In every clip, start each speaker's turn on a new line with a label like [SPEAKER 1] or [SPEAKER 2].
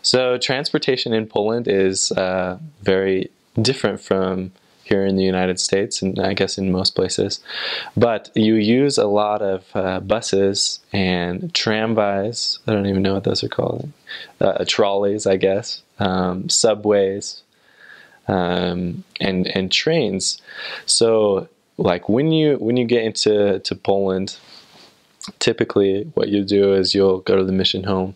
[SPEAKER 1] So transportation in Poland is very different from here in the United States, and I guess in most places. But you use a lot of buses and tramways. I don't even know what those are called. Trolleys, I guess. Subways, and trains. So, like when you get into Poland, typically what you do is you'll go to the mission home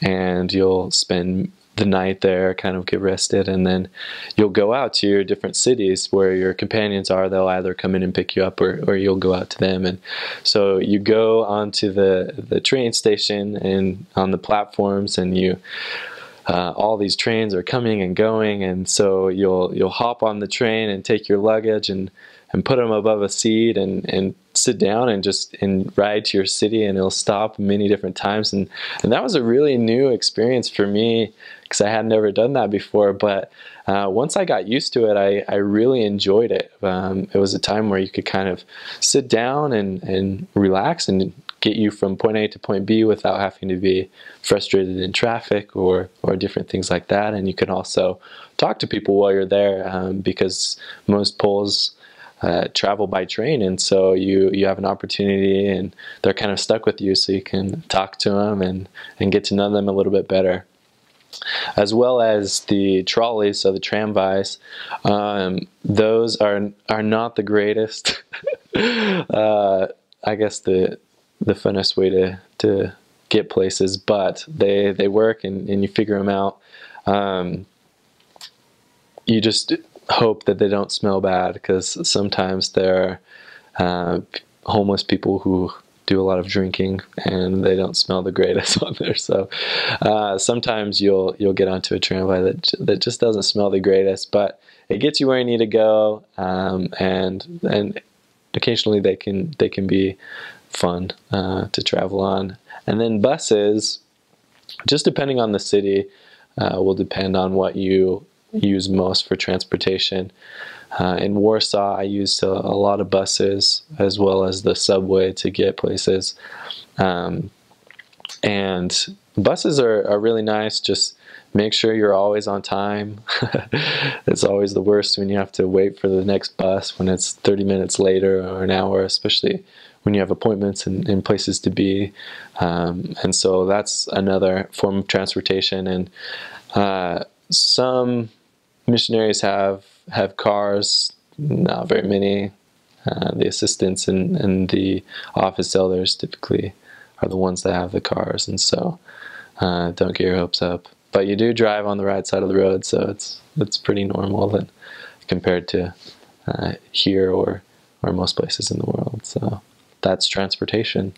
[SPEAKER 1] and you'll spend the night there, kind of get rested, and then you'll go out to your different cities where your companions are. They'll either come in and pick you up, or you'll go out to them. And so you go onto the train station and on the platforms, and you all these trains are coming and going, and so you'll hop on the train and take your luggage and put them above a seat and sit down and ride to your city, and it'll stop many different times. And that was a really new experience for me because I had never done that before. But once I got used to it, I really enjoyed it. It was a time where you could kind of sit down and relax and get you from point A to point B without having to be frustrated in traffic or different things like that. And you can also talk to people while you're there because most Poles travel by train, and so you have an opportunity, and they're kind of stuck with you, so you can talk to them and get to know them a little bit better. As well as the trolleys, so the tramways, those are not the greatest. I guess the funnest way to get places, but they work, and you figure them out. You just hope that they don't smell bad, because sometimes there are homeless people who do a lot of drinking and they don't smell the greatest on there. So sometimes you'll get onto a tramway that just doesn't smell the greatest, but it gets you where you need to go, and occasionally they can be fun to travel on. And then buses, just depending on the city, will depend on what you use most for transportation. In Warsaw, I used a lot of buses as well as the subway to get places. And buses are really nice. Just make sure you're always on time. It's always the worst when you have to wait for the next bus when it's 30 minutes later or an hour, especially when you have appointments and places to be. And so that's another form of transportation. And some missionaries have cars, not very many. The assistants and the office elders typically are the ones that have the cars, and so don't get your hopes up. But you do drive on the right side of the road, so it's pretty normal then, compared to here or most places in the world. So that's transportation.